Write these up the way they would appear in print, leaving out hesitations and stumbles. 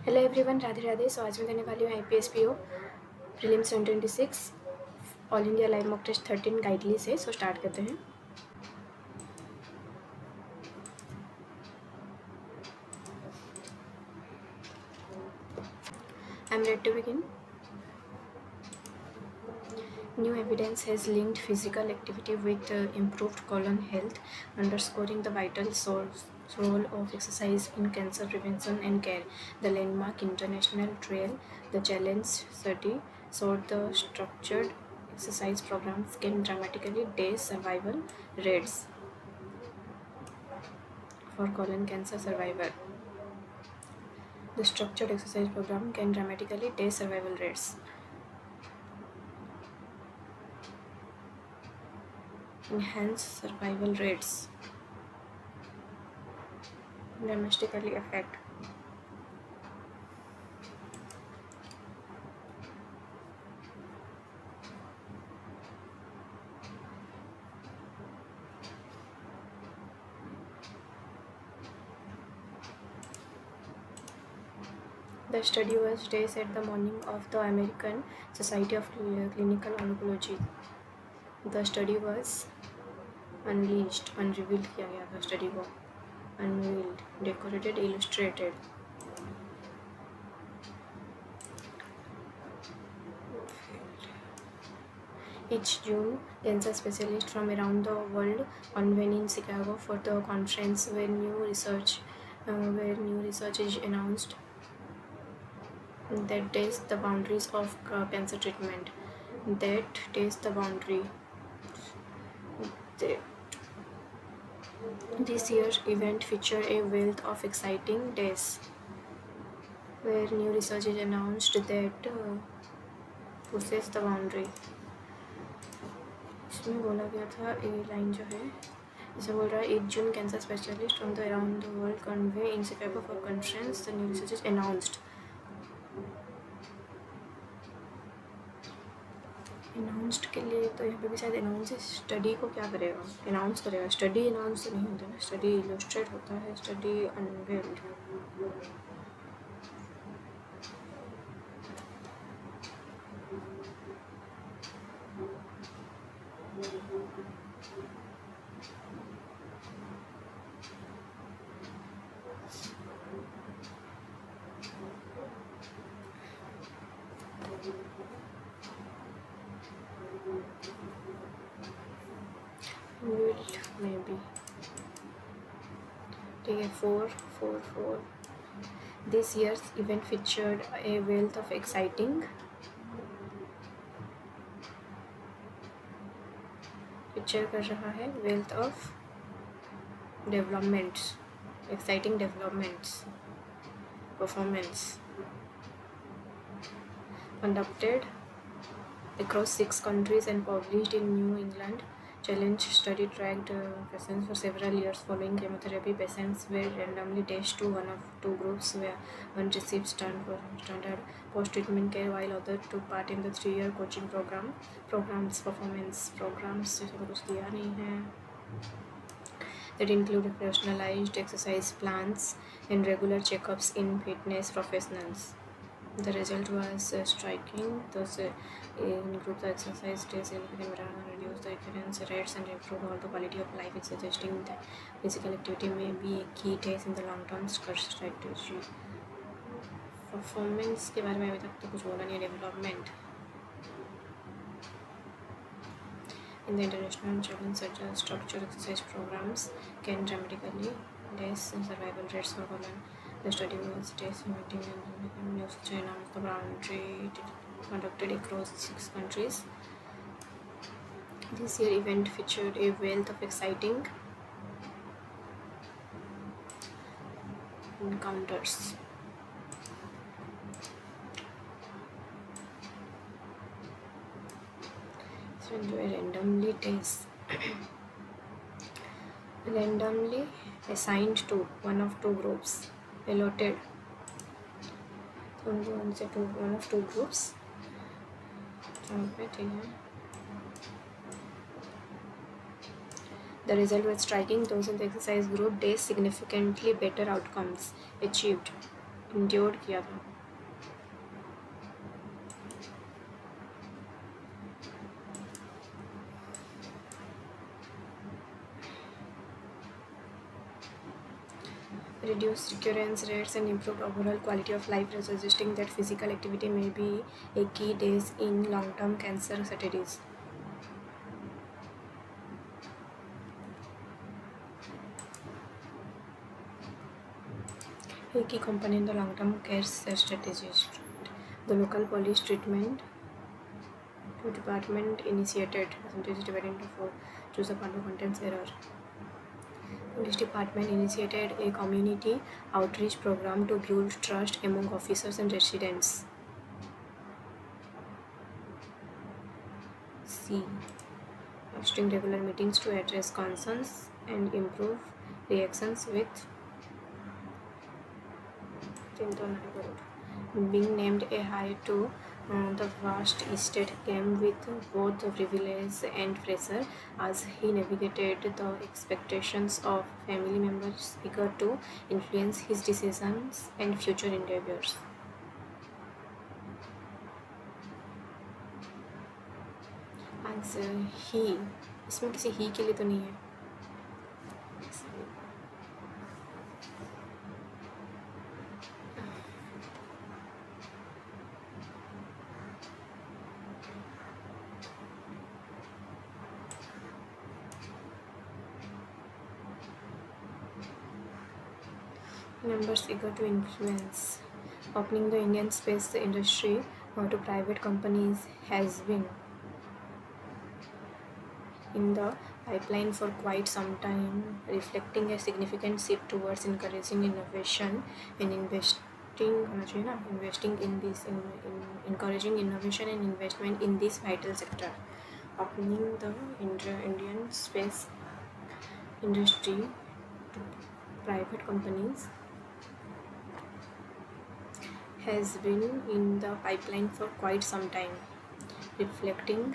Hello everyone, Radhe Radhe. So आज मैं देने वाली हूँ IPSPO prelims 2026 all India live mock test 13 Guidely से। सो स्टार्ट करते हैं। I am ready to begin. New evidence has linked physical activity with improved colon health, underscoring the vital role of exercise in cancer prevention and care. The landmark international trial, the Challenge study, showed the structured exercise programs can dramatically day survival rates for colon cancer survivor. The structured exercise program can dramatically day survival rates. Enhance survival rates. Dramatically affect. The study was raised at the morning of the American Society of Clinical Oncology. The study was unrevealed किया गया था study को, unveiled, decorated, illustrated. Each June, cancer specialists from around the world convene in Chicago for the conference where new research is announced that tests the boundaries of cancer treatment. That tests the boundary. This year's event featured a wealth of exciting days where new research is announced that pushes the boundary. इसमें बोला गया था, ये line जो है इसे बोल रहा है 8 June cancer specialist from the around the world convene in Chicago for conference the new research is announced. Announced के लिए तो यहाँ पे भी शायद अनाउंस स्टडी को क्या करेगा, अनाउंस करेगा. स्टडी अनाउंस तो नहीं होता ना, स्टडी इलस्ट्रेट होता है, स्टडी अनवेल्ड. maybe ठीक है. 4 This year's event featured a wealth of exciting कर रहा है wealth of developments, exciting developments, performance conducted across 6 countries and published in New England. Challenge study tracked patients for several years following chemotherapy. Patients were randomly tested to one of two groups, where one received standard post-treatment care while other took part in the 3-year coaching performance programs जैसे कुछ दिया नहीं है, that include personalized exercise plans and regular checkups in fitness professionals. The result was striking. Thus, improved the exercise days, reduce the recurrence rates, and improve all the quality of life. It's suggesting that physical activity may be a key task in the long-term strategy. Performance के बारे में अभी तक तो कुछ बोला नहीं. Development in the international challenge, such as structured exercise programs can dramatically raise survival rates for colon. The study was estimating and news China was the boundary conducted across 6 countries. This year event featured a wealth of exciting encounters. So randomly assigned to one of two groups, allotted one of two groups. The result was striking. Those in the exercise group days significantly better outcomes achieved endured किया था। Reduced recurrence rates and improved overall quality of life, suggesting that physical activity may be a key days in long-term cancer studies. A key component in the long-term care strategies. The local police treatment department initiated percentage divided into 4. Choose the part of contents error. Police department initiated a community outreach program to build trust among officers and residents. C. Hosting regular meetings to address concerns and improve reactions with being named a high to the vast estate came with both privilege and pressure as he navigated the expectations of family members eager to influence his decisions and future endeavors. As he, इसमें किसी he के लिए तो नहीं है. Members eager to influence. Opening the Indian space industry to private companies has been in the pipeline for quite some time, reflecting a significant shift towards encouraging innovation and investing in this encouraging innovation and investment in this vital sector. Opening the Indian space industry to private companies has been in the pipeline for quite some time, reflecting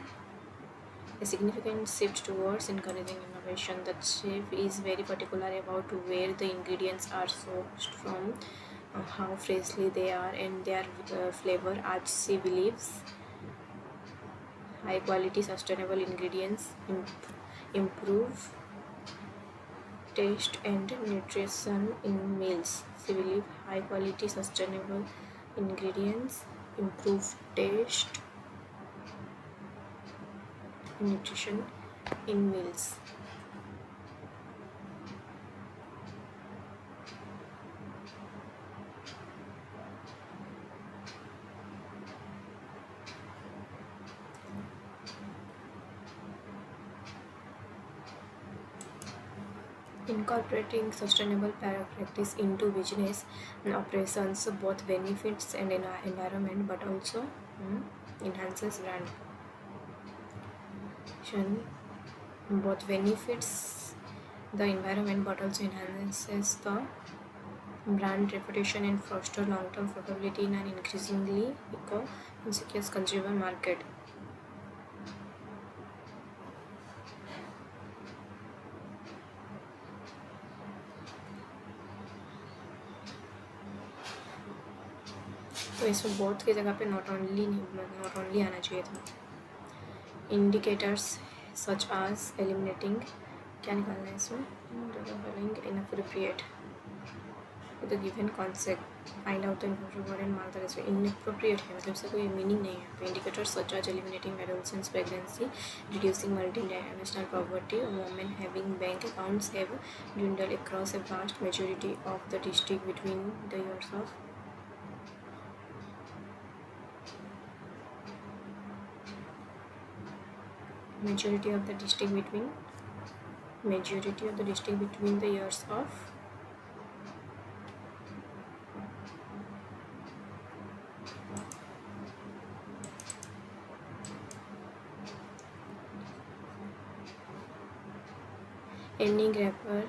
a significant shift towards encouraging innovation. The chef is very particular about where the ingredients are sourced from, how freshly they are, and their flavor, as she believes high quality sustainable ingredients improve taste and nutrition in meals. She believes high quality sustainable ingredients improve taste and nutrition in meals. Incorporating sustainable practice into business operations both benefits and environment, but also enhances brand. Both benefits the environment, but also enhances the brand reputation and foster long-term profitability in an increasingly eco-conscious consumer market. तो इसमें both की जगह पे not only आना चाहिए था. Indicators सच आज eliminating, क्या निकालना है इसमें, inappropriate the given concept, find out the inappropriate and mark the respect. Inappropriate है मतलब इसका कोई मीनिंग नहीं है. इंडिकेटर्स सच आज eliminating adolescence pregnancy, reducing multinational poverty, women having bank accounts have dwindled across a vast majority of the district between the years of majority of the district between the years of any grapper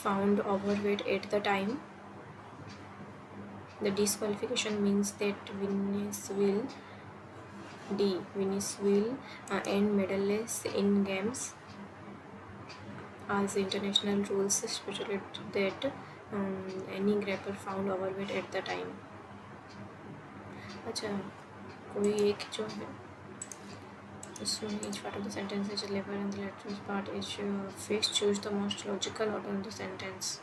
found overweight at the time. The disqualification means that Venus will end medalless in games, as international rules stipulate that any grapper found overweight at the time अच्छा, कोई एक जो है assume each part of the sentence is a label and the lateral part is fixed. Choose the most logical order in the sentence.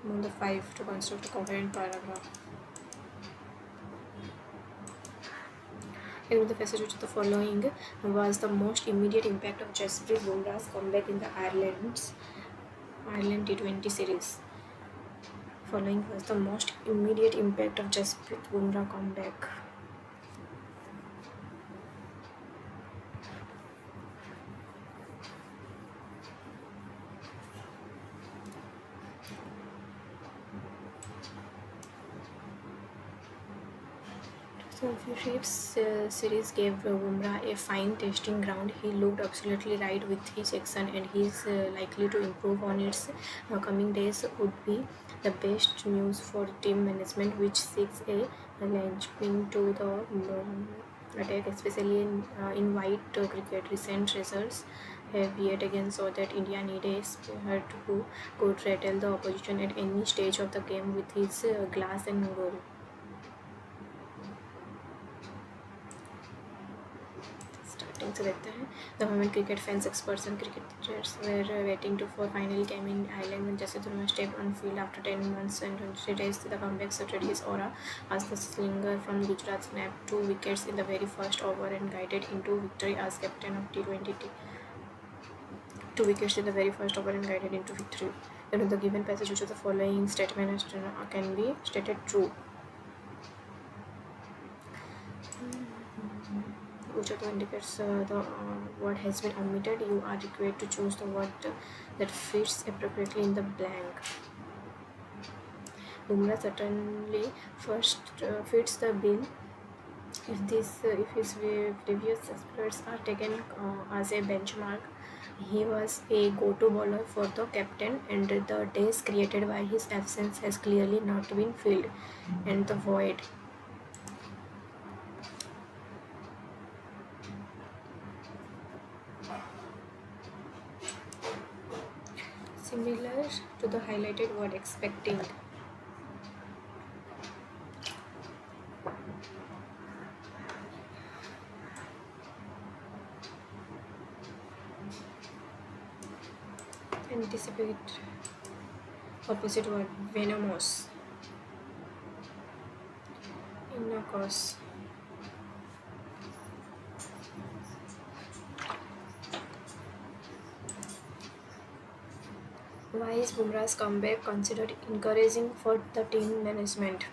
Among the five to construct a coherent paragraph. In the passage which the following was the most immediate impact of Jasprit Bumrah's comeback in the Ireland T20 series. Following was the most immediate impact of Jasprit Bumrah comeback. So Phillips series gave Bumrah a fine testing ground. He looked absolutely right with his action, and he is likely to improve on its coming days. Would be the best news for team management, which seeks a linchpin to the attack, especially in white cricket. Recent results have yet again shown that India need a spearhead who could rattle the opposition at any stage of the game with his glass and goal. Starting से देखते हैं. The moment cricket fans, experts and cricketers were waiting for finally came in Ireland when Jason Durham stepped on field after 10 months and 23 days. The comeback suited his aura as the slinger from Gujarat snapped 2 wickets in the very first over and guided into victory as captain of T20. 2 wickets in the very first over and guided into victory. Then the given passage which of the following statement can be stated true. Which of the indicates the word has been omitted. You are required to choose the word that fits appropriately in the blank. Bumrah certainly first fits the bill if his previous exploits are taken as a benchmark. He was a go-to bowler for the captain, and the days created by his absence has clearly not been filled, and the void. Similar to the highlighted word expecting. Anticipate. Opposite word venomous. Innocuous. Why is Bumrah's comeback considered encouraging for the team management?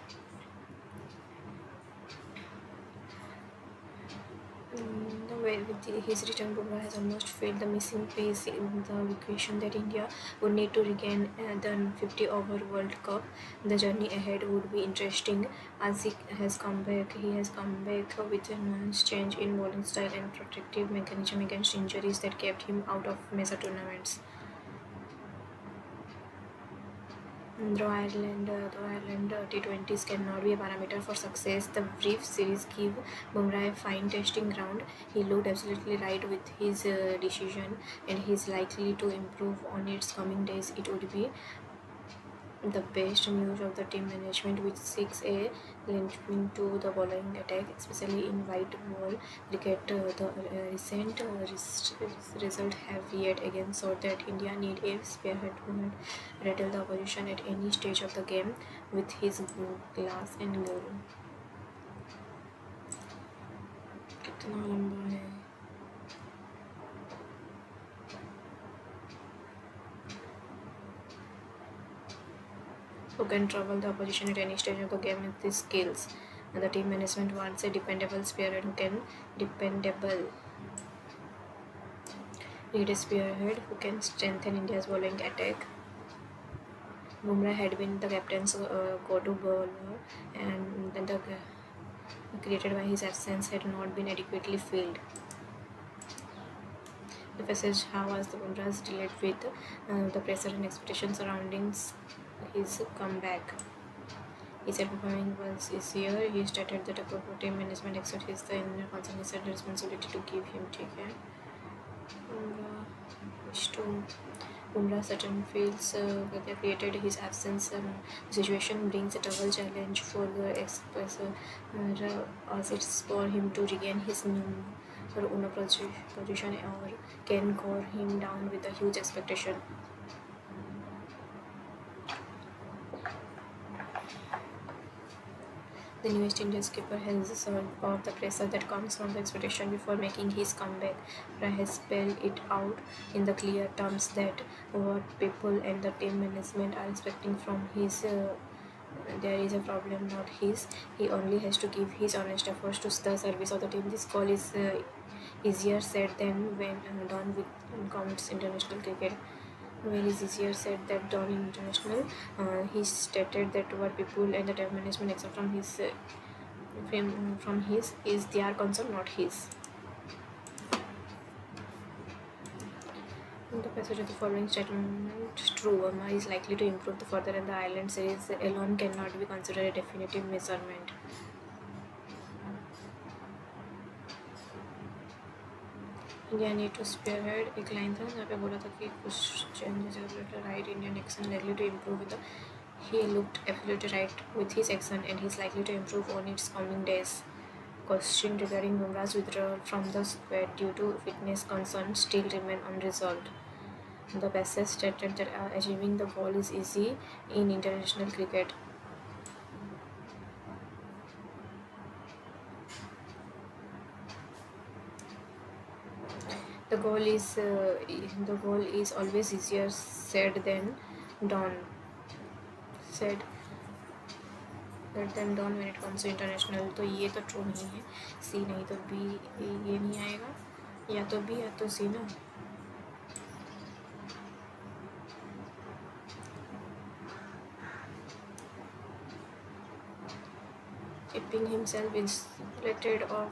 The way with his return, Bumrah has almost filled the missing piece in the equation that India would need to regain the 50-over World Cup. The journey ahead would be interesting as he has come back. He has come back with a nuanced change in bowling style and protective mechanism against injuries that kept him out of major tournaments. Though Ireland T20s cannot be a parameter for success, the brief series give Bumrah a fine testing ground. He looked absolutely right with his decision, and he is likely to improve on its coming days. It would be the best news of the team management, which seeks a linchpin to the bowling attack, especially in white ball cricket. The recent result have yet again showed that India need a spearhead who rattle the opposition at any stage of the game with his glass and goal. कितना लंबा है? Who can trouble the opposition at any stage of the game with his skills. And the team management wants a dependable spearhead who can lead a spearhead who can strengthen India's bowling attack. Bumrah had been the captain's go-to bowler, and then the created by his absence had not been adequately filled. The passage how was the Bumrah's dealt with the pressure and expectation surrounding his comeback. He said performing was easier. He stated that a proper team management accepts the inner concern and responsibility to give him take care. Wish to Bumrah certain feels that they created his absence. The situation brings a double challenge for the expressor as it's for him to regain his number position or can core him down with a huge expectation. The new West Indian skipper has served of the pressure that comes from the expectation before making his comeback. Ra has spelled it out in the clear terms that what people and the team management are expecting from his. There is a problem, not his. He only has to give his honest efforts to the service of the team. This call is easier said than when done with counts international cricket. Well, is easier said than done in international. He stated that what people and the team management accept from his is their concern, not his. In the passage of the following statement, true, Burma is likely to improve the further, and the island series alone cannot be considered a definitive measurement. India need to spearhead एक line था जहाँ पे बोला था कि कुछ changes right Indian action likely to improve with he looked absolutely right with his action and he's likely to improve on its coming days. Question regarding Bumrah's withdrawal from the squad due to fitness concerns still remain unresolved. The passage stated that achieving the goal is easy in international cricket. The goal is always easier said than done. Said than done when it comes to international. तो ये तो true नहीं है. सी नहीं तो B, ये नहीं आएगा. या तो बी या तो सी ना. Keeping himself insulated of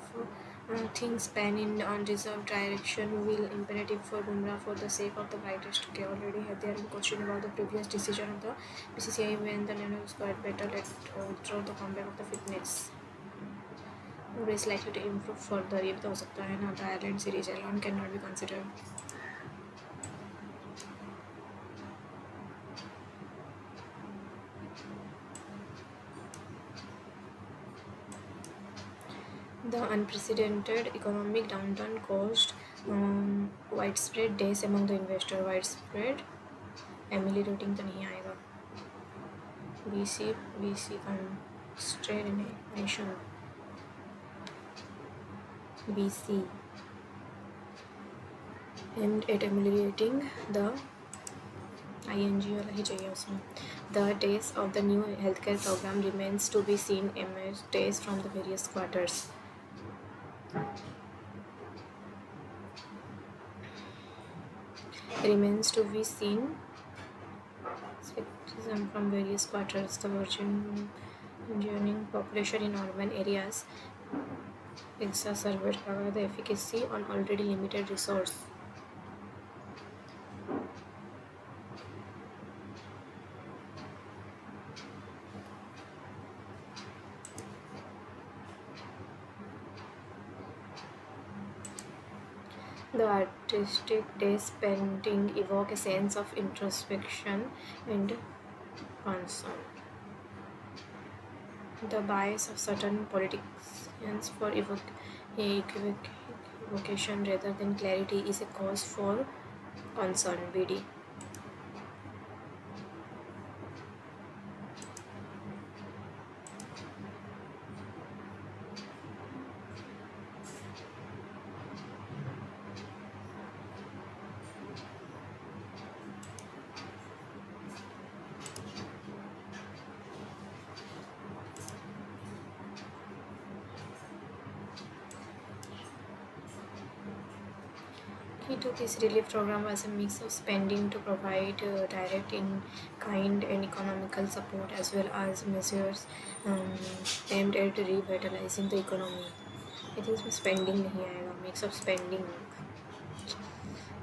things pan in unreserved direction will imperative for Bumrah for the sake of the brightest. Okay, already had their question about the previous decision of the BCCI when the Nano squad better let withdraw the comeback of the fitness. Bumrah is likely to improve further. ये भी तो हो सकता है ना. The Ireland series alone cannot be considered. The unprecedented economic downturn caused widespread deaths among the investor. Widespread ameliorating तो नहीं आएगा. BC consternation. BC and at ameliorating the ING वाला ही चाहिए उसमें. The days of the new healthcare program remains to be seen amid days from the various quarters. Remains to be seen skepticism from various quarters. The burgeoning population in urban areas exacerbate the efficacy on already limited resource. The artistic days painting evoke a sense of introspection and concern. The bias of certain politicians for evocation rather than clarity is a cause for concern. BD. Key to this relief program was a mix of spending to provide direct in-kind and economical support as well as measures aimed at revitalizing the economy. I think इसमें spending नहीं आएगा. Mix of spending.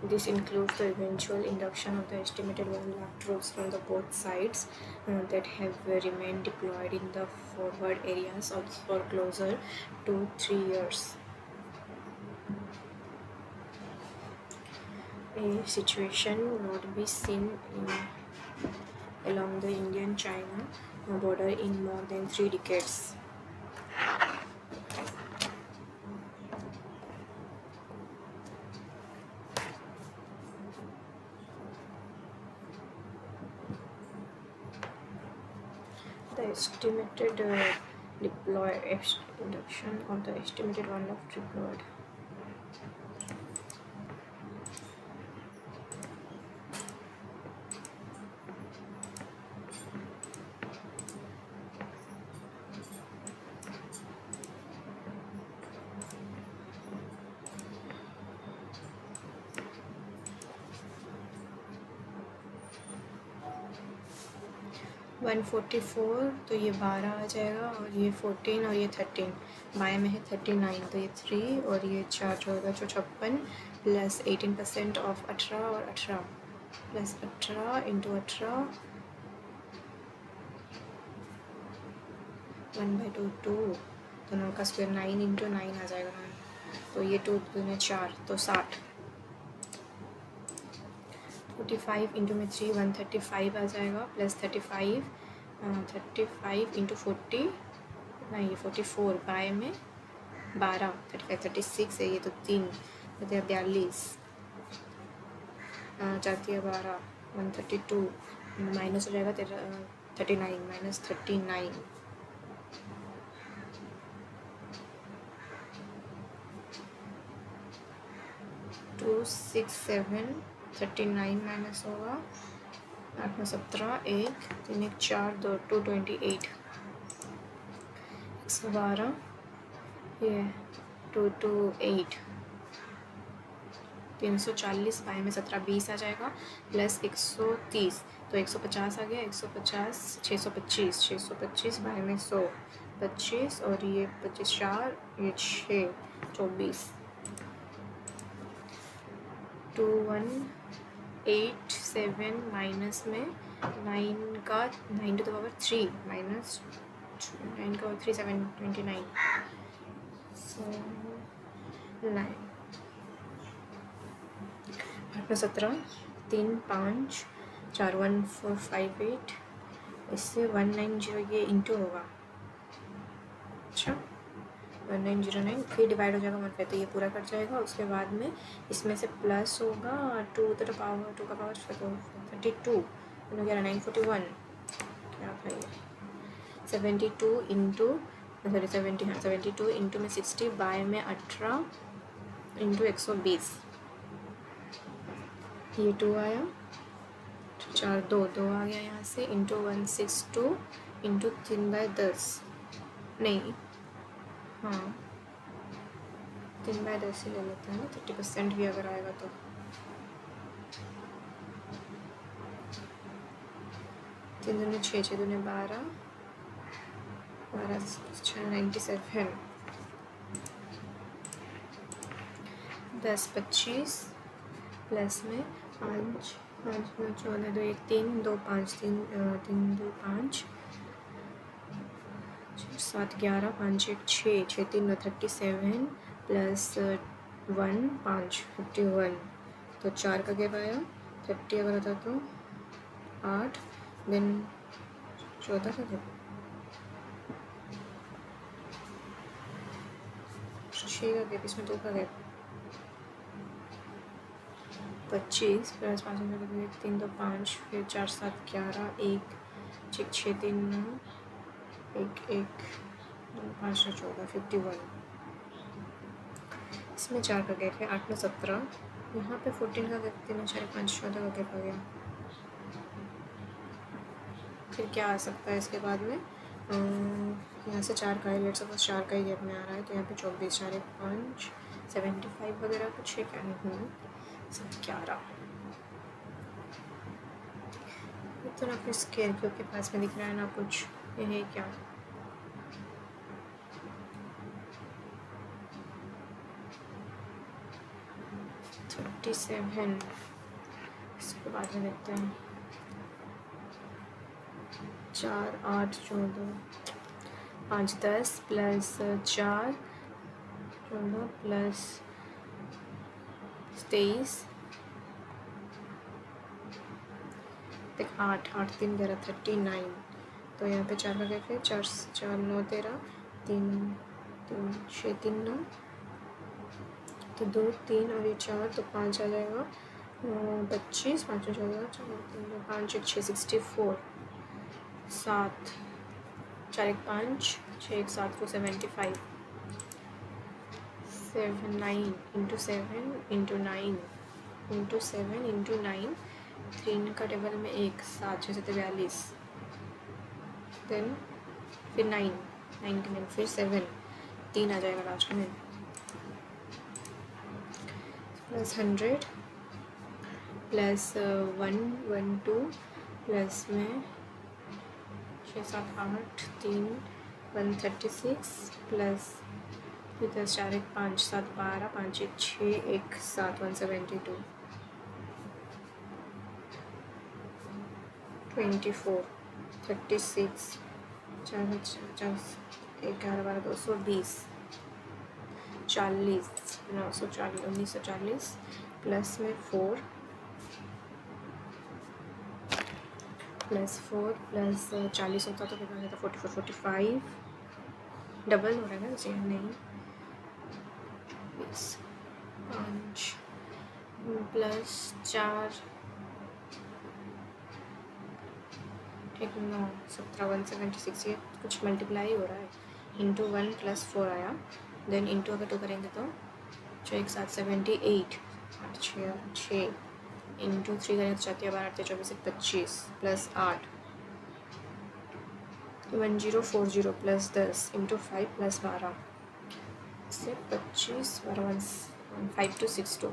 This includes the eventual induction of the estimated 1 lakh troops from the both sides that have remained deployed in the forward areas for closer to 3 years. A situation would be seen along the Indian-China border in more than 3 decades. The estimated induction of the estimated one of deployed. One 44 तो ये 12 आ जाएगा और ये 14 और ये 13 बाएँ में है 39 तो ये 3 और ये 4 14 जो 56 प्लस 18% ऑफ 18 और 18 प्लस 18 इंटू 18 1/2 दोनों का स्क्वायर 9 इंटू 9 आ जाएगा 9 तो ये 2 में 4 तो 60 45 इंटू में 3 135 आ जाएगा प्लस 35 इंटू 40 नहीं ये 44 बाय में 12 35 36 है ये तो 3 तो 42 जाती है 12 132 माइनस हो जाएगा 39 माइनस 39 267 39 माइनस होगा 8 में 17 1 3 1 4 2 228 112 ये 228 340 बाई में 17 20 आ जाएगा प्लस 130 तो 150 आ गया 150 625 बाई में 100 25 और ये 25 4 ये 6 24 2187 माइनस में 9 का 9 टू द पावर 3 माइनस 9 का 3 729 सो 9 8 में 17 3 5 4 1 4 5 8 इससे 190 ये इंटू होगा अच्छा 1909 फिर डिवाइड हो जाएगा 1 पे तो ये पूरा कट जाएगा उसके बाद में इसमें से प्लस होगा 2 to the power 2 का पावर 32 हो गया 941 क्या था ये 72 इंटू सॉरी 72 इंटू में 60 बाय में 18 इंटू 120 ये 2 आया 4 2 आ गया यहाँ से इंटू 162 इंटू 3/10 नहीं हाँ 3/10 ही ले लेते हैं ना 30% भी अगर आएगा तो 3 दूनी 6 6 दूनी 12 97 10 25 प्लस में 5 में 14 2 1 3 2 5 3 2 5 7 11 5 1 6 6 3 37 प्लस 1 5 51 तो 4 का गैप आया 30 अगर होता तो 8 देन 14 का गैप 6 का गैप इसमें 2 का गैप 25 प्लस 5 3 2 5 फिर 4 7 11 1 6 3 9 1 1 5 14 51 इसमें 4 का गैप है 8 में 17 यहाँ पे 14 का गैप 3 4 5 14 का गैप आ गया फिर क्या आ सकता है इसके बाद में यहाँ से 4 का है लेट सपोज 4 का ही गैप में आ रहा है तो यहाँ पे 24 4 1 5 75 वगैरह कुछ है क्या नहीं 11 तो ना फिर स्केयर के पास में दिख रहा है ना कुछ ये है क्या 37 इसके बाद में देखते हैं 4 8 14 5 10 प्लस 4 14 प्लस 23 देख 8 8 3 11 39। तो यहाँ पे 4 का कैसे 4 4 9 13 3 3 6 3 9, तो 2 3 और ये 4 तो 5 आ जाएगा 25 5 हो जाएगा 5 1 6 64 7 4 1 5 6 1 7 4 75 7 9 इंटू 7 इंटू 9 इंटू 7 इंटू 9 3 का टेबल में 1 7 6 7 42 देन फिर 9 9 के 9 फिर 7 3 आ जाएगा लास्ट में प्लस 100 प्लस 1 1 2 प्लस में 6 7 8 3 136 प्लस फिर 4 1 5 7 12 5 1 6 1 7 172 24 36 4 50 11 12 220 40 940 1940 प्लस में 4 प्लस 4 प्लस 40 होता तो कितना हो जाता 44 45 डबल हो रहा है ना जी नहीं 5 प्लस 4 ठीक 9 17 176 ये कुछ मल्टीप्लाई हो रहा है इंटू 1 प्लस 4 आया देन इंटू अगर 2 करेंगे तो 6 1 7 78 8 6 6 इंटू 3 करेंगे तो 4 12 8 24 25 प्लस 8 1040 प्लस 10 इंटू 5 प्लस 12 से 25 12 5 2 6 2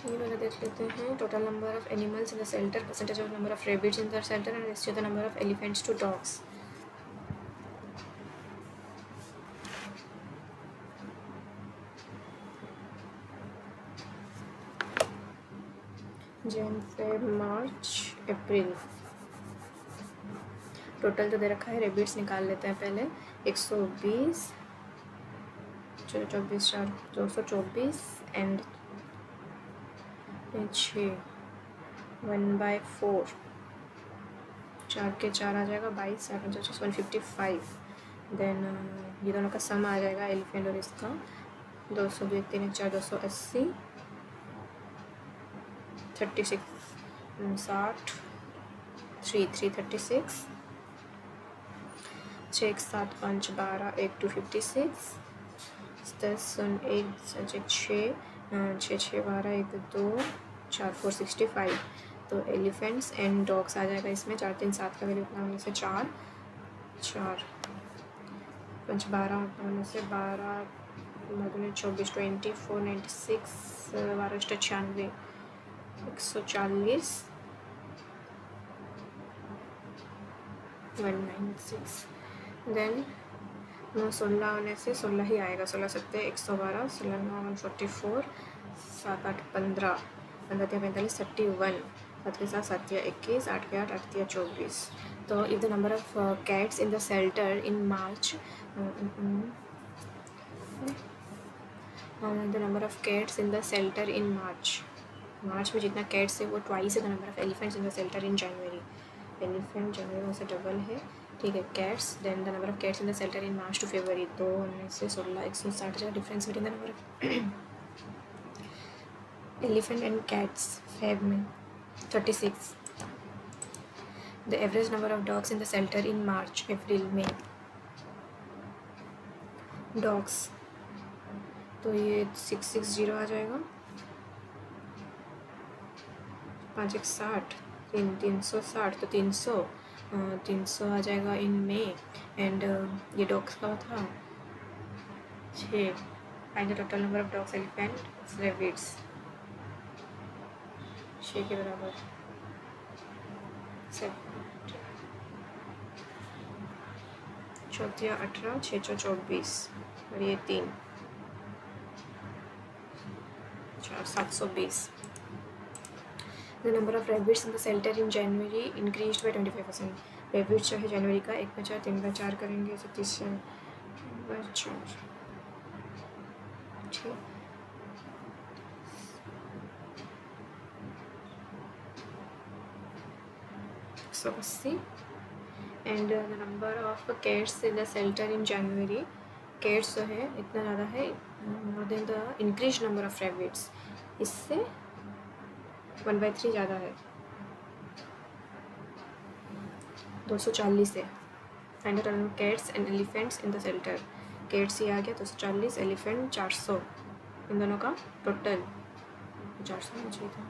ये वाला देख लेते हैं total number of animals in the shelter percentage of number of rabbits in the shelter and ratio the number of elephants to dogs Jan Feb March April total तो दे रखा है रेबिट्स निकाल लेते हैं पहले 120 24 4 224 एंड 6 1/4 4 के 4 आ जाएगा 22 155 देन ये दोनों का सम आ जाएगा एलिफेंट और इसका 200 2 3 4 280 36 60 3 336 6 7 5 12 1 2 56 10 1 6 6 6 12 1 2 4 4 65 तो एलिफेंट्स एंड डॉग्स आ जाएगा इसमें 4 3 7 का वैल्यू उतना होने से 4 4 5 12 होने से 12 24 24 96 12 96 140 196 देन 9 16 होने से 16 ही आएगा 16 सत्ते 112 16 9 144 7 8 15 15 45 31 7 के साथ 7 21 8 के 8 8 24 तो if the number of cats in the shelter in March the number of cats in the shelter in March में जितना कैट्स है वो ट्वाइस है the number of elephants in the shelter in January elephant जनवरी में से double है ठीक है cats then the number of cats in the shelter in March to February 2 में से 16 160 का difference between the number of elephant and cats Feb में 36 the average number of dogs in the shelter in March April में dogs तो ये 660 आ जाएगा 5 1 60 360 तो 300 आ जाएगा इन में एंड ये डॉग्स का था 6 find the total number of dogs elephant rabbits 6 के बराबर 7 18 6 24 और ये 3 720 the number of rabbits in the shelter in January increase by 25%। Rabbits जो है जनवरी का 1 बचा 3 का 4 करेंगे 37 ठीक 180. And the number of cats in the shelter in January, cats जो है इतना ज़्यादा है more than the increase number of rabbits, इससे 1/3 ज़्यादा है, 240 है. Find the number of cats and elephants in the shelter, cats ही आ गया 240, एलिफेंट 400, इन दोनों का टोटल 400 होना चाहिए था.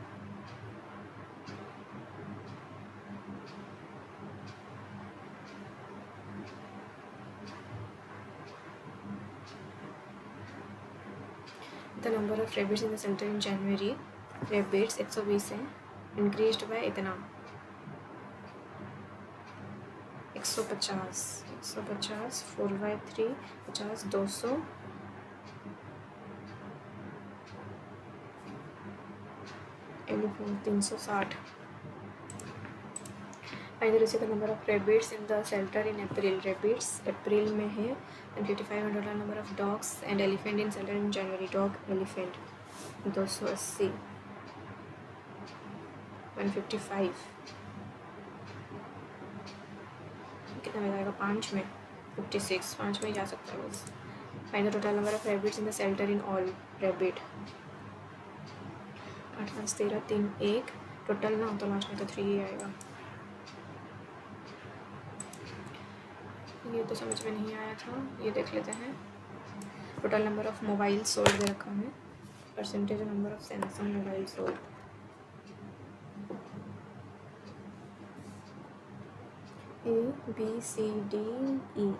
The number of rabbits in the shelter in January, rabbits 120 है, इंक्रीज्ड बाय इतना 150, 4/3 50, 200, elephant 360. Find the ratio the number of rabbits in the shelter in April, rabbits April में है and 5500 number of dogs and elephant in shelter in January, dog elephant 280, 155. कितना में जाएगा 5 में 56, 5 में ही जा सकता है बस. Find the total number of rabbits in the shelter in all rebate, 8 5 13 3 1 total ना, तो लास्ट में तो 3 ही आएगा. ये तो समझ में नहीं आया था, ये देख लेते हैं. Total number of mobile sold दे रखा है, percentage number of Samsung mobile sold, ABCDE.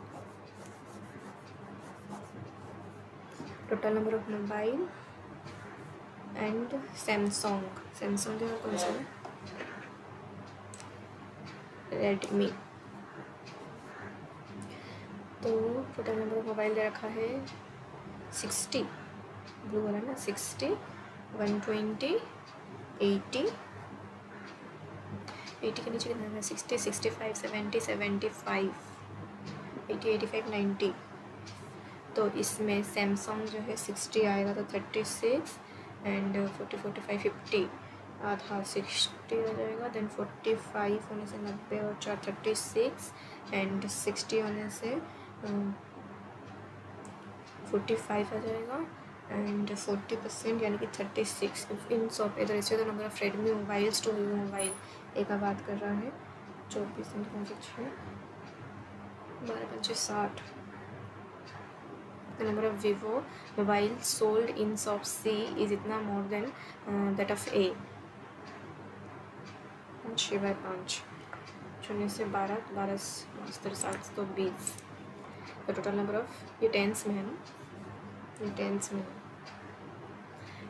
Total number of mobile and Samsung जो है कौन सा है, रेडमी. तो टोटल नंबर ऑफ मोबाइल दे रखा है 60, ब्लू वाला ना, 60, 120, 80 के नीचे कितना है, 60, 65, 70, 75, 80, 85, 90. तो इसमें सैमसंग जो है 60 आएगा तो 36 एंड 40, 45, 50 आधा 60 हो जाएगा. देन 45 होने से 90 और 4 36 एंड 60 होने से 45 आ जाएगा एंड 40% यानी कि 36. इन सब इधर ratio the number of Redmi mobiles to Vivo mobile, एक का बात कर रहा है 24 6 12 5 60. The number of Vivo mobile sold in shop C is इतना more than that of A, 6/5, 0 से 12, 12 7 तो 20. द टोटल नंबर ऑफ, ये टेंस में है ना, ये टेंस में है.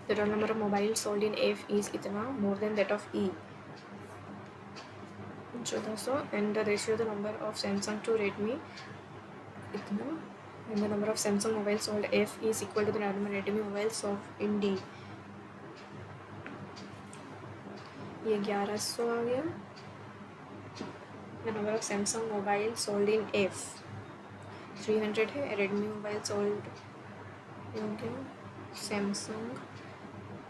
The total number of mobile sold in F is इतना more than that of E, 1400. And the ratio the number of Samsung to Redmi इतना, and the number of Samsung mobile sold F is equal to the number Redmi mobile sold in D. ये 1100 आ गया. The number of Samsung mobile sold in F 300 है, Redmi mobile sold हो गया Samsung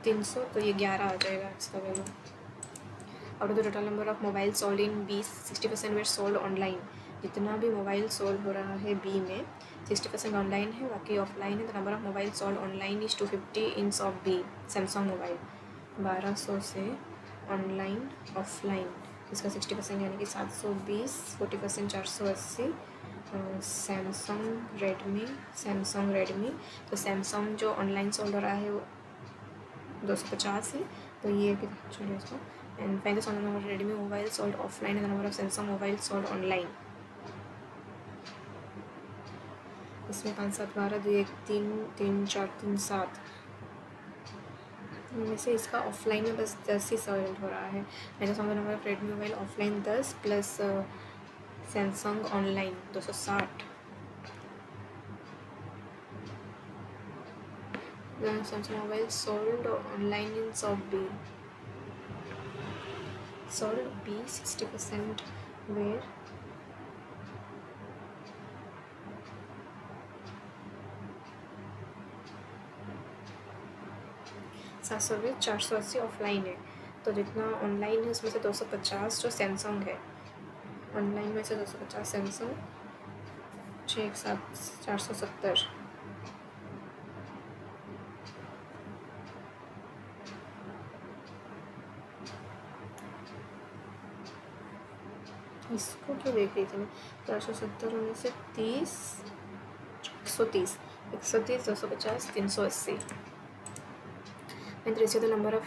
300, तो ये 11 आ जाएगा इसका value. Out of the total number of mobile sold in B 60% were sold online, जितना भी मोबाइल सोल्ड हो रहा है B में 60% ऑनलाइन है, बाकी ऑफलाइन है. The number of mobile sold online is 250 in shop B, Samsung mobile 1200 से ऑनलाइन ऑफलाइन, इसका 60% यानी कि 720, 40% 480. सैमसंग रेडमी, तो सैमसंग जो ऑनलाइन सोल्ड हो रहा है वो 250 है, तो ये छोड़िए इसको. And find the number of Redmi mobile sold offline, the number of Samsung mobile sold online. इसमें 5 7 12 2 1 3 3 4 3 7 में से इसका ऑफलाइन में बस 10 ही सोल्ड हो रहा है. मैंने समझ number of Redmi mobile offline 10 plus Samsung online 260. Samsung mobile sold online in shop B, sold B 60% were 720, 480 offline है. तो जितना ऑनलाइन है उसमें से 250 जो सैमसंग है, ऑनलाइन में से 250 सैमसंग 470। इसको क्यों देख रही थी मैं? 470 होने से 30, 130, 130, 250, 380। And this is the number of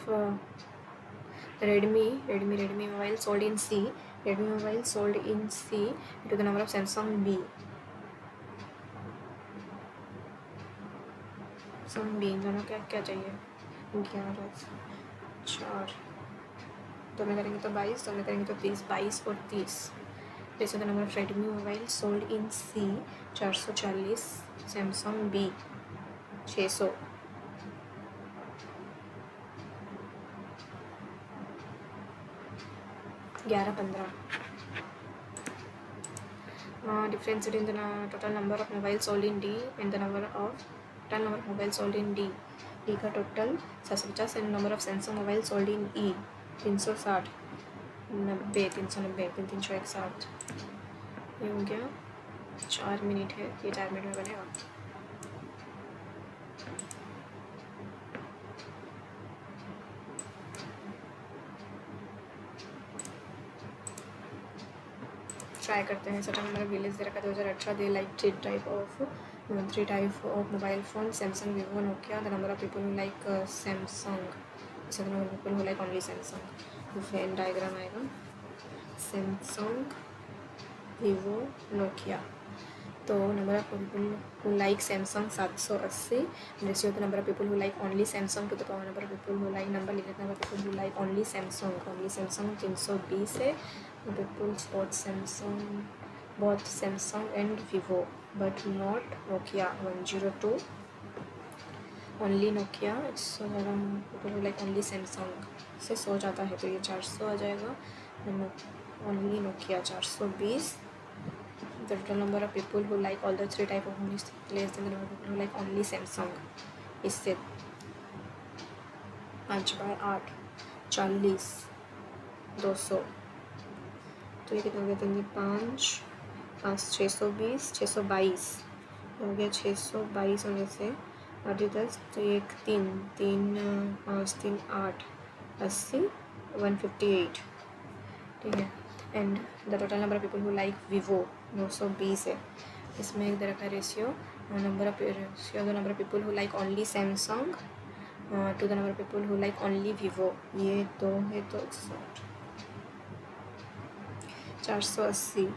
Redmi mobile sold in C. Redmi mobile sold in C to the number of Samsung B. Samsung B दोनों क्या क्या चाहिए? 11, 4, दो में करेंगे तो 22, दो में करेंगे तो 30, 22 और 30। This is the number of Redmi mobile sold in C 440, Samsung B 600। 11, 15। Difference in the total number of mobiles sold in D and the total number of mobiles sold in D का total 750 and number of Samsung mobile sold in E 360, 90, 390, 361। ये हो गया। 4 minute है, ये 4 minute में बनेगा। Try करते हैं। सर्टेन नंबर विलेज दे रखा 2018। They like three type of mobile phone, Samsung, Vivo, Nokia. The number of people who like Samsung, the number of people who like only Samsung. Venn diagram आएगा Samsung, Vivo, Nokia. तो number of people who like Samsung 780। Ratio the number of people who like only Samsung to the power number of people who like number लिखे number of people who like only Samsung 320 है। People bought Samsung and Vivo but not Nokia 102। Only Nokia 100 ज़्यादा people who like only Samsung से 100 जाता है तो ये 400 आ जाएगा। Only Nokia 420। The total number of people who like all the three type of phone is less than the number of people who like only Samsung. इससे 5/8 40, 200। तो ये कितना हो गया? 5, 620, 622 हो गया। 622 होने से 8, 10 तो 1, 3, 5, 3, 8, 80, 158। ठीक है। And the total number of people who like Vivo 920 है। इसमें एक तरह का ratio number of people who like only Samsung to the number of people who like only Vivo. ये 2 है तो 480,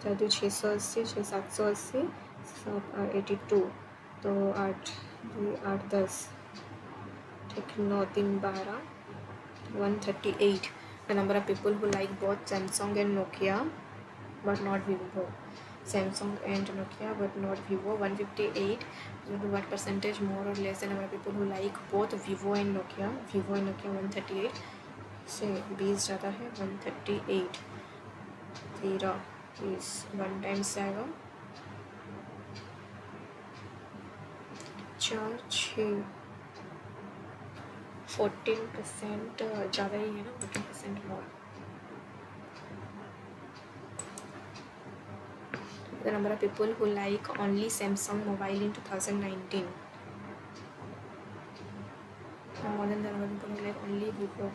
680, 780, 82। तो 8, 10, ठीक, 9, 3, 12, 138। The number of people who like both Samsung and Nokia but not Vivo. Samsung and Nokia but not Vivo 158। what percentage more or less than number of people who like both Vivo and Nokia? 138 से 20 ज़्यादा है 138। 13, 20 1 times आएगा 4, 6, 14% ज़्यादा ही है ना, 14% मोर। The number of people who like only Samsung mobile in 2019 more than the number of people who like only Vivo।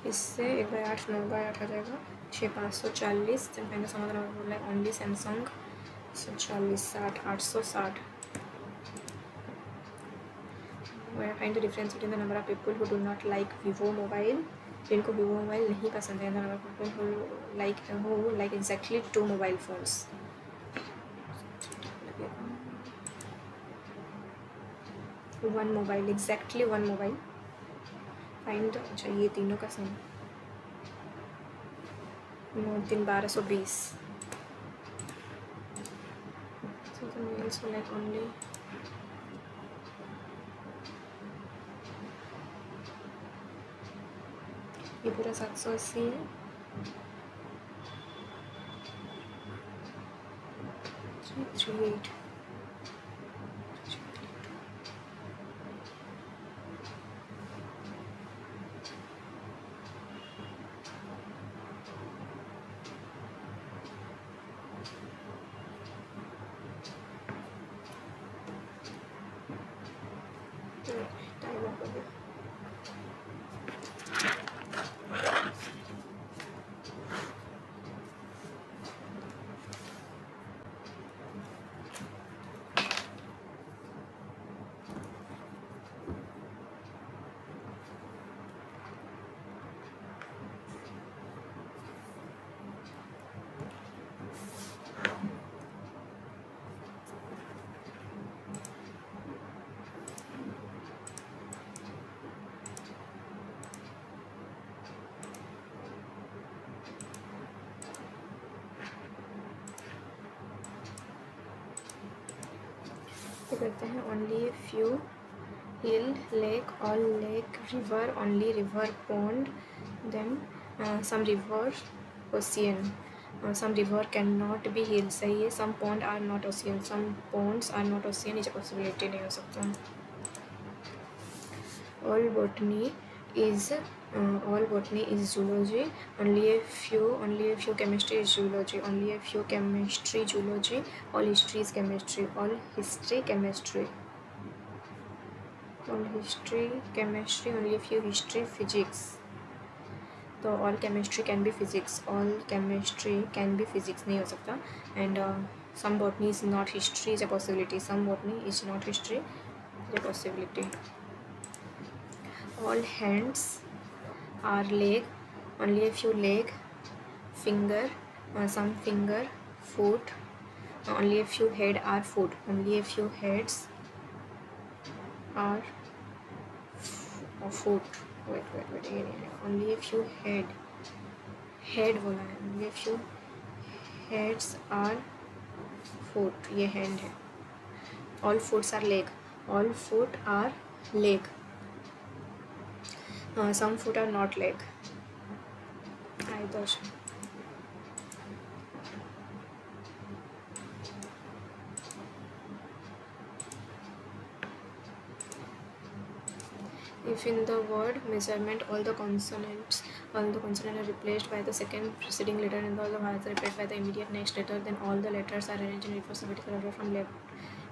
इससे 1/8 9/8 आ जाएगा 6, 540। कहेंगे समाधान like only Samsung 140, 60, 860। Find the difference between the number of people who do not like Vivo mobile, जिनको Vivo mobile नहीं पसंद है। The number of people who like exactly 2 mobile phones. One mobile, exactly 1 mobile. Find, अच्छा ये तीनों का सम 9, 3, 1220। So the males who like only ये पूरा 780 है। 3, 8. टाइम अप हो गया. तो करते हैं only a few hill, lake, all lake, river, only river, pond, then some river, ocean. Some river cannot be hill. सही है. Some pond are not ocean. Some ponds are not ocean. इस possibility नहीं हो सकता. All botany is zoology. Only a few chemistry is zoology. Only a few chemistry zoology. All history is chemistry. All history chemistry. All history chemistry. Only a few history physics. तो all chemistry can be physics. All chemistry can be physics नहीं हो सकता. And some botany is not history is a possibility. Some botany is not history is a possibility. All hands are leg. Only a few leg, finger, some finger, foot. Only a few head are foot. Only a few heads are foot. Wait. ये नहीं है. Only a few head बोला है. Only a few heads are foot. ये hand है. All foots are leg. All foot are leg. Some foot are not leg. Either. If in the word measurement all the consonants are replaced by the second preceding letter and all the vowels are replaced by the immediate next letter, then all the letters are arranged in reverse alphabetical order from left,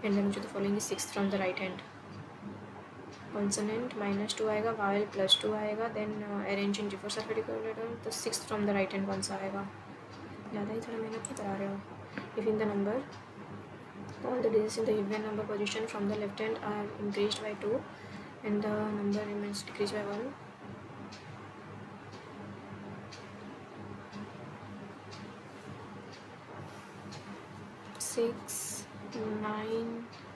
and then the following is sixth from the right hand. Consonant -2 आएगा, vowel +2 आएगा, then arrange in reverse alphabetical order. तो sixth from the right hand कौन सा आएगा? ज़्यादा ही थोड़ा मेहनत नहीं करा रहे हो. If in the number all the digits in the even number position from the left hand are increased by 2 and the number remains decreased by 1. Six, 9,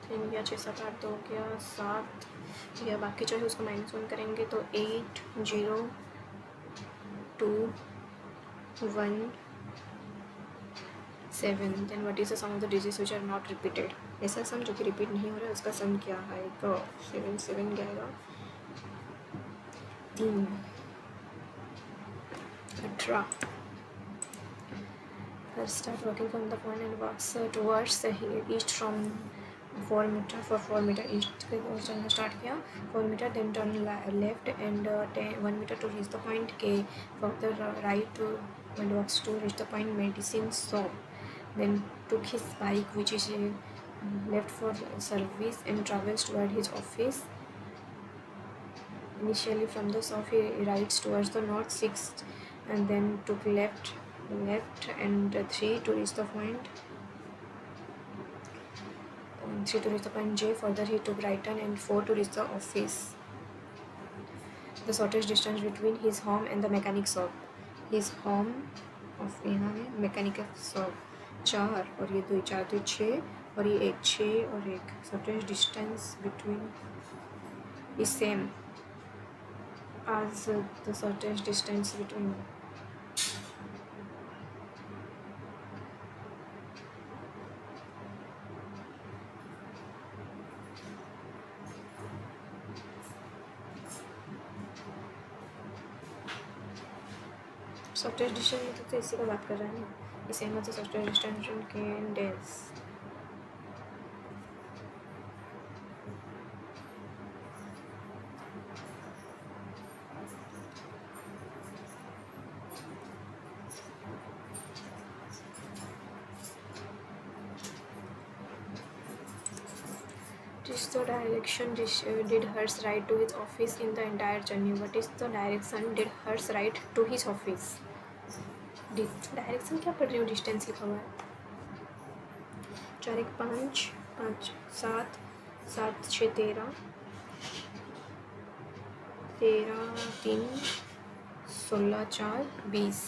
3 या 6, 7, 8, 2 गया, 7 या बाकी जो है उसको -1 करेंगे तो 8, 0, 2, 1, 7. then what is the sum of the digits which are not repeated? ऐसा सम जो कि रिपीट नहीं हो रहा है उसका सम क्या आएगा? 7 क्या आएगा? 3, 18. First start walking from the point and walks towards the east from 4 meter. For 4 meter east के ओर चलना स्टार्ट किया. 4 meter then turn left and 1 meter to reach the point K. Further right and walks to reach the point medicine shop. Then took his bike which is left for service and travels toward his office. Initially from the shop he rides towards the north 6 and then took left and 3 to reach the point. 3 to reach the point J. Further he took right turn and 4 to reach the office. The shortest distance between his home and the mechanic shop. His home of यहाँ है mechanic shop 4 और ये 2 4 2 6 और ये 1 6 और 1. Shortest distance between is same as the shortest distance between shortest distance मतलब तो इसी का बात कर रहा है ना. इसे मतलब शॉर्टेस्ट डिस्टेंस के days is the direction did Hers ride to his office in the entire journey? What is the direction did Hers ride to his office? Direction क्या पढ़ रही हूँ, डिस्टेंस लिखा हुआ है। 4 1 5 5 7 7 6 13 13 3 16 4 20।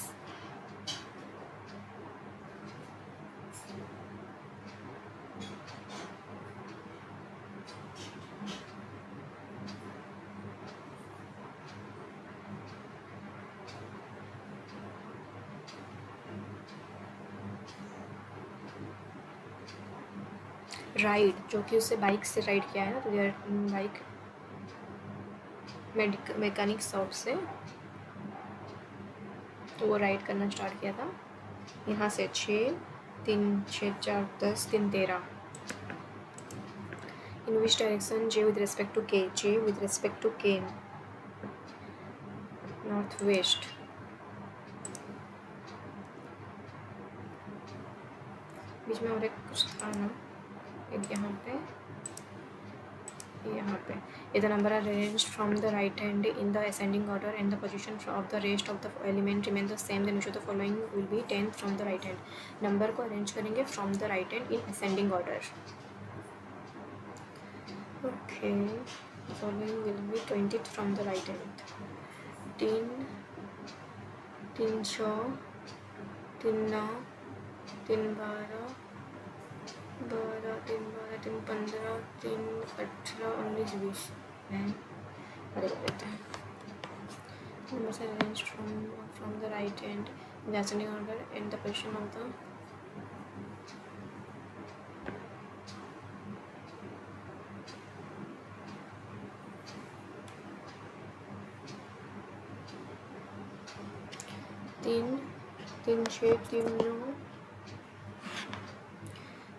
राइड जो कि उससे बाइक से राइड किया है ना, तो बाइक मैकेनिक शॉप से तो वो राइड करना स्टार्ट किया था। यहाँ से 6 3 6 4 10 3 13। In which direction J with respect to K? J with respect to K north west. बीच में और एक कुछ था ना, एक यहाँ पे the number are arranged from the right hand in the ascending order and the position of the rest of the element remain the same, then which of the following will be 10th from the right hand? Number को arrange करेंगे from the right hand in ascending order. Okay, following will be 20th from the right hand. 3 3 6 3 9 3 12 12 3 12 3 15 3 18 19 20 अरे लेते हैं। Numbers are arranged from the right hand in the ascending order and the position of the तीन 3 6 3 9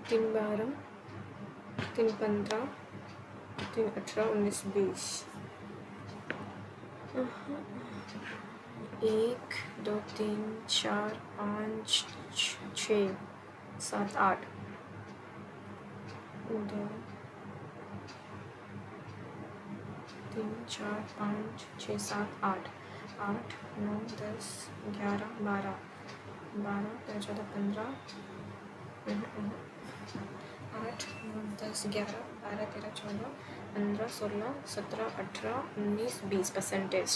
3 12 3 15 3 18 19 20। 1 2 3 4 5 6 7 8 2 3 4 5 6 7 8 8 9 10 11 12 12 13 14 15 8 9 10 11 12 13 14 15 16 17 18 19 20 percentage।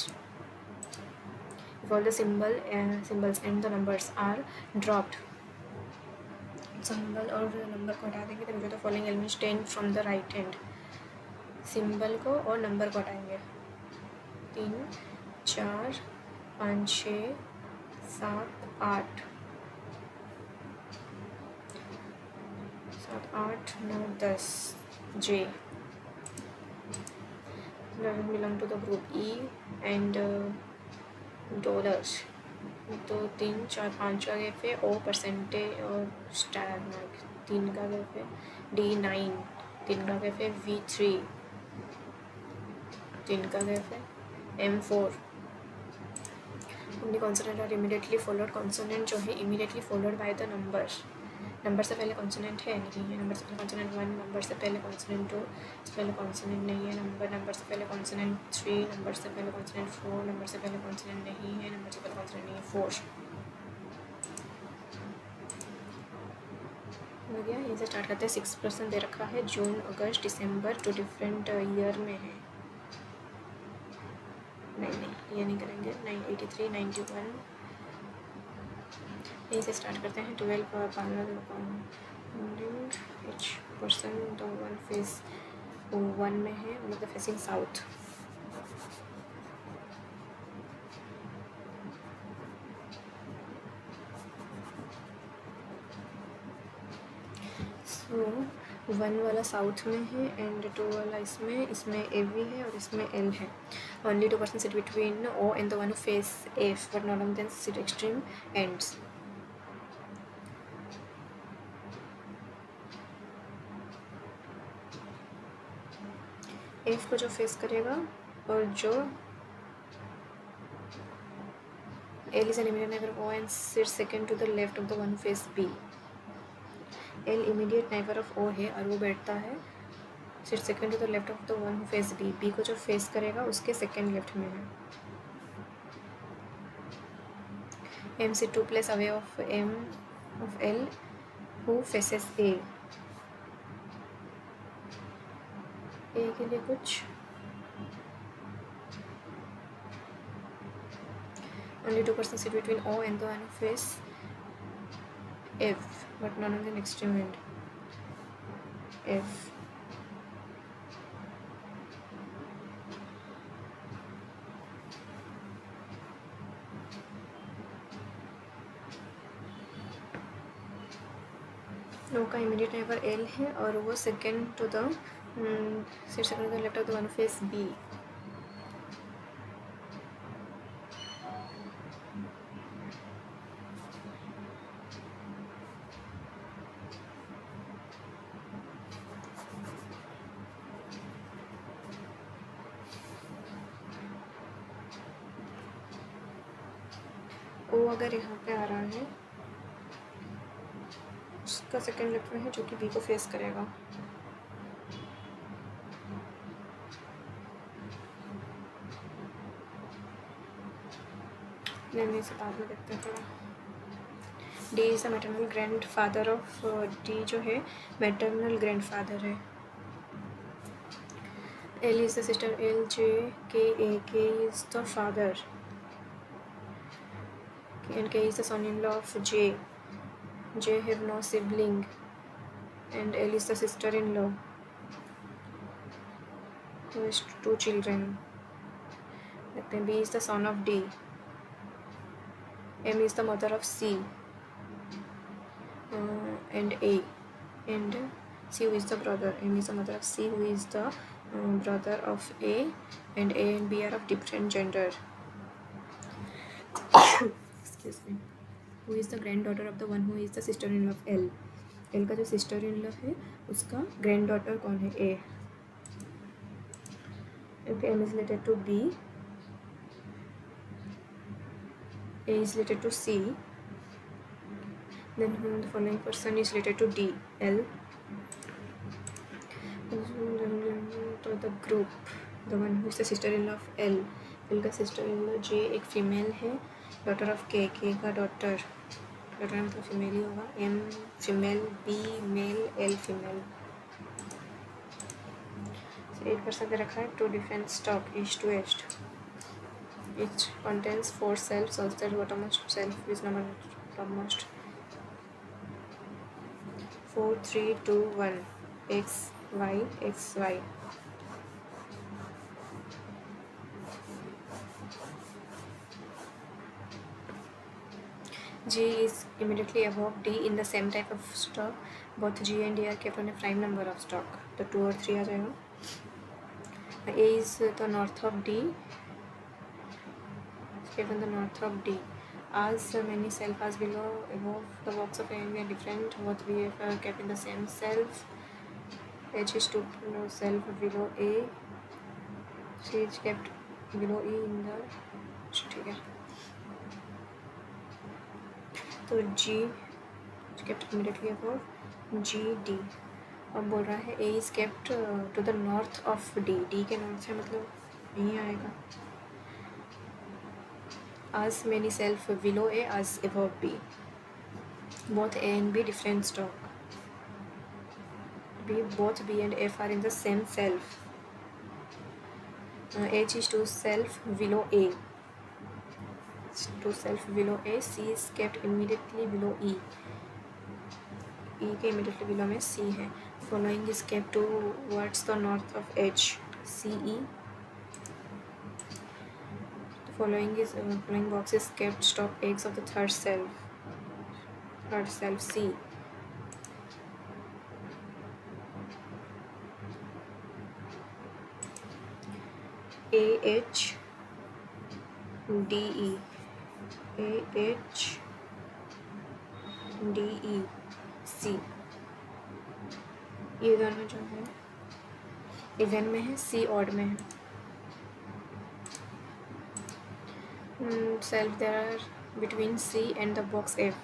If all the symbols and the numbers are dropped, symbol और number को हटा देंगे तो मुझे तो following elements 10 from the right hand. Symbol को और नंबर को हटाएंगे। 3 4 5 6 7 8 7 8 9 10 J belong to the group E and dollars. तो 3 4 5 का गैप है, ओ परसेंटेज और स्टार मार्क। 3 का गैप है, D9। 3 का गैप है, V3। 3 का गैप है, M4। हमने कॉन्सोनेंट और इमीडिएटली फॉलोड कॉन्सोनेंट जो है immediately followed by the number. Number से पहले कॉन्सोनेंट है नहीं है, नंबर से पहले कॉन्सोनेंट 1, नंबर से पहले कॉन्सोनेंट 2, से पहले कॉन्सोनेंट नहीं है, नंबर से पहले कॉन्सोनेंट 3, नंबर से पहले कॉन्सोनेंट 4, नंबर से पहले कॉन्सोनेंट नहीं है, नंबर से पहले कॉन्सोनेंट नहीं है, 4 हो गया। यहीं से स्टार्ट करते हैं। 6% दे रखा है, जून अगस्त दिसंबर, 2 डिफरेंट ईयर में है। नहीं ये नहीं करेंगे। 83 91 यहीं से स्टार्ट करते हैं। 12 each person the one face 1 में है, मतलब फेसिंग साउथ। सो 1 वाला साउथ में है एंड 2 वाला इसमें ए भी है और इसमें एल है। Only 2% sit between O and the one who face F, but none of them sit extreme ends. F को जो फेस करेगा और जो L is an immediate neighbor of O and sits second to the left of the one who face B. L immediate neighbor of O है और वो बैठता है sit second to the left of the one who face B, B को जो face करेगा उसके second left में है. M sit two place away of M of L who faces A. A के लिए कुछ only 2 persons sit between O and the one who face F, but none of the extreme end F. No का immediate neighbour L है और वो second to the second to the left of the one face B. O अगर यहाँ पे आ रहा है उसका सेकेंड लेफ्ट में है जो कि बी को फेस करेगा. नहीं से बाद में देखते हैं थोड़ा. D is the maternal grandfather of D जो है मैटरनल ग्रैंड फादर है. L is the sister L J K is the father and K is the son-in-law of J. J have no sibling and L is the sister-in-law who has 2 children. B is the son of D. M is the mother of C and A, and C who is the brother. M is the mother of C who is the brother of A, and A and B are of different gender. Excuse me. Who is the granddaughter of the one who is the sister-in-law of L. L का जो sister-in-law है उसका granddaughter कौन है? A. If M is related to B, A is related to C, then the following person is related to D. L. To the group, the one who is the sister-in-law of L. L का sister-in-law J एक female है, daughter of K. K का daughter मतलब female ही होगा. M female, B male, L female. 8% दे रखा है. 2 different stock east to west. Each contains 4 cells. Also the bottommost self is number topmost. 4 3 2 1 X Y X Y. G is immediately above D in the same type of stock. Both G and D are kept on a prime number of stock. तो 2 और 3 आ जाएगा. A is the north of D. Kept on the north of D. As many self as below above the box of A and B are different. Both B are kept in the same self. H is 2 self below A. C is kept below E in the. ठीक है. तो G kept immediately above G D. अब बोल रहा है A is kept to the north of D. D के north से मतलब यहीं आएगा. As many self below A as above B. Both A and B different stock. Both B and F are in the same self. H is 2 self below A. 2 self below A. C is kept immediately below E. E के immediately below में C है. Following is kept towards the north of H. C E. Following box is kept stock eggs of the third self. Third self C. A H D E. A H D E C. ये दोनों जो है even में है, C odd में है. Self there are between C and the box F.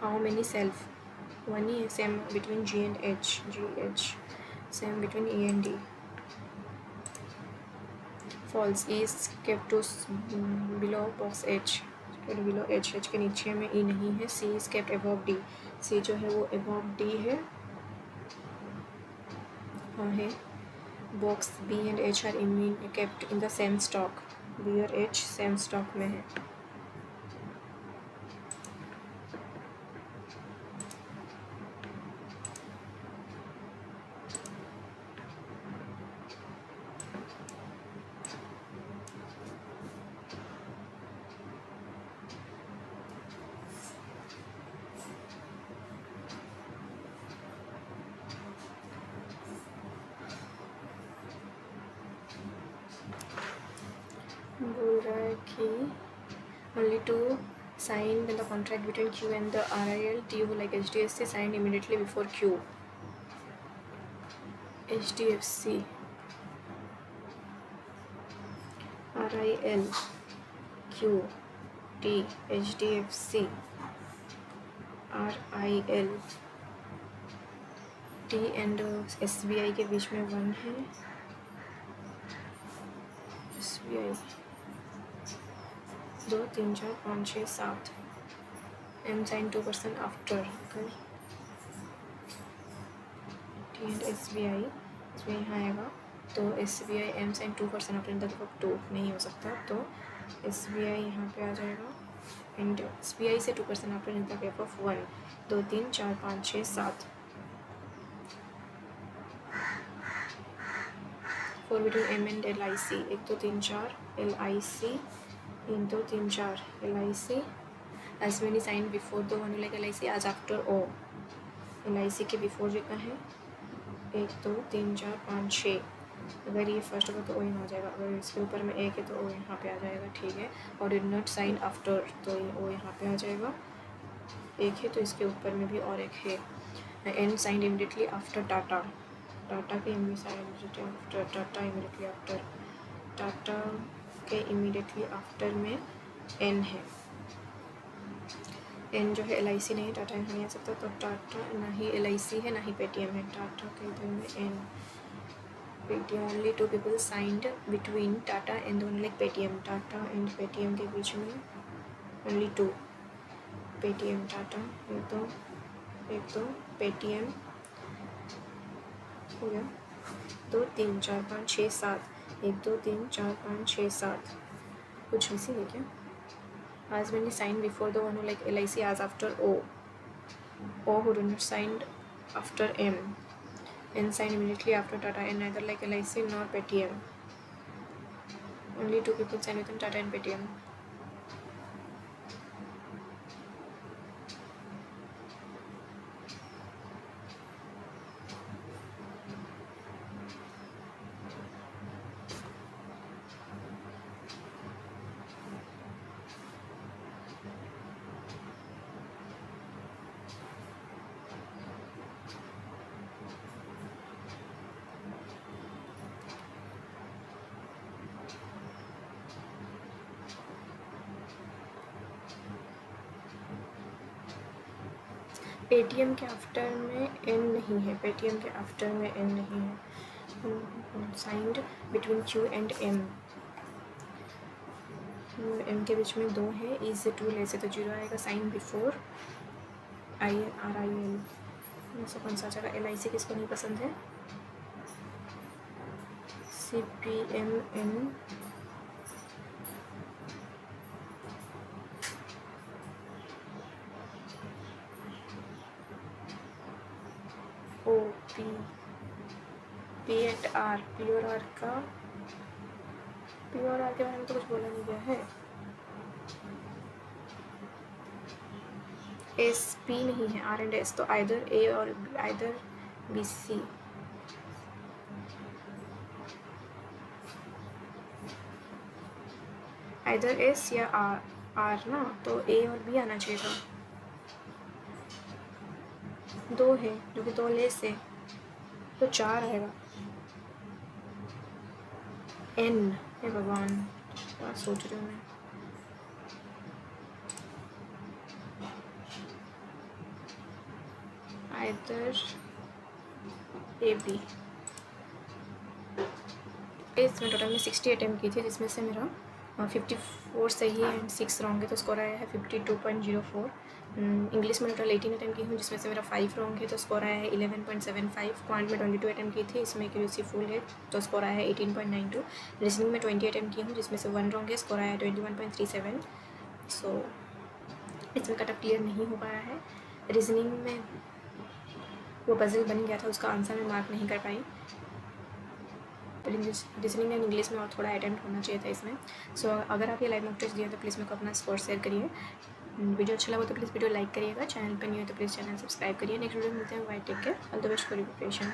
How many self? One ही है, same between G and H, GH, same between E and D. False. E is kept to below box H, kept below H. H के नीचे में E नहीं है. C is kept above D. C जो है वो above D है. हाँ है. Box B and H are kept in the same stock. B और H same stock में है. बोल रहा है कि only to sign when the contract between Q and the RIL TU like HDFC signed immediately before Q. HDFC RIL Q T HDFC RIL T and SBI के बीच में 1 है. SBI 2 3 4 5 6 7. M sign 2% after. Okay. T and SBI यहाँ आएगा तो SBI M sign 2% after इन तक 2 नहीं हो सकता, तो SBI यहाँ पे आ जाएगा एंड SBI से 2% after इन तक F of 1 2 3 4 5 6 7. 4 between M and LIC 1 2 3 4 LIC 1 2 3 4 LIC as many signed before the one like LIC as after O. LIC के बिफोर जितना है 1 2 3 4 5 6. अगर ये फर्स्ट होगा तो O यहाँ आ जाएगा, अगर इसके ऊपर में 1 है तो O यहाँ पे आ जाएगा. ठीक है. और डिड नॉट साइन आफ्टर तो ये O यहाँ पे आ जाएगा. 1 है तो इसके ऊपर में भी और 1 है. N signed immediately after Tata. Tata के टाटा के इमीडिएटली आफ्टर में N है. N जो है LIC नहीं है, टाटा यहाँ नहीं आ सकता, तो टाटा ना ही LIC है ना ही पेटीएम है. टाटा के इधर में N. Paytm only 2 people signed between Tata and one like Paytm. Tata and Paytm के बीच में ओनली 2. पेटीएम टाटा 1 2 पेटीएम हो गया. 2 3 4 5 6 7. 1 2 3 4 5 6 7. कुछ ऐसी है क्या? As many signed before the one who like LIC as after O. O who do not signed after M. N signed immediately after Tata and neither like LIC nor Paytm. Only 2 people signed within Tata and Paytm. Paytm के after में N नहीं है. Paytm के after में N नहीं है. Signed between Q and M. M के बीच में 2 है. E से 2 ले से तो 0 आएगा. Sign before RIL. ऐसा कौन सा जगह LIC किसको नहीं पसंद है? CPMN OP P and R. P और R का P और R के बारे में तो कुछ बोला नहीं गया है. SP नहीं है. R and S तो आइदर A और आइदर BC. आइदर S या R ना, तो A और B आना चाहिए. 2 है जो कि 2 लेस है तो 4 आएगा. N हे भगवान, क्या सोच रही हूँ मैं. Either A B. इसमें टोटल में 60 अटैम्प्ट की थी, जिसमें से मेरा 54 सही है एंड 6 रॉन्ग है, तो स्कोर आया है 52.04। इंग्लिश में टोटल 18 अटैम्प्ट की हूँ, जिसमें से मेरा 5 रॉन्ग है, तो स्कोर आया है 11.75। क्वांट में 22 अटैम्प्ट की थी, इसमें एक्यूरेसी फुल है, तो स्कोर आया है 18.92। रीजनिंग में 20 अटैम्प्ट की हूँ, जिसमें से 1 रॉन्ग है, स्कोर आया है 21.37। सो इसमें कट ऑफ क्लियर नहीं हो पाया है। रीजनिंग में वो पजल बन गया था, उसका आंसर मैं मार्क नहीं कर पाई। रीजनिंग एंड इंग्लिश में और थोड़ा अटैम्प्ट होना चाहिए था इसमें। सो अगर आप ये लाइव मॉक टेस्ट दिए तो प्लीज़ मेरे को अपना स्कोर शेयर करिए। वीडियो अच्छा लगा तो प्लीज़ वीडियो लाइक करिएगा। चैनल पर नहीं हो तो प्लीज़ चैनल सब्सक्राइब करिए। नेक्स्ट वीडियो मिलते हैं। Bye, take care, all the best for your preparation.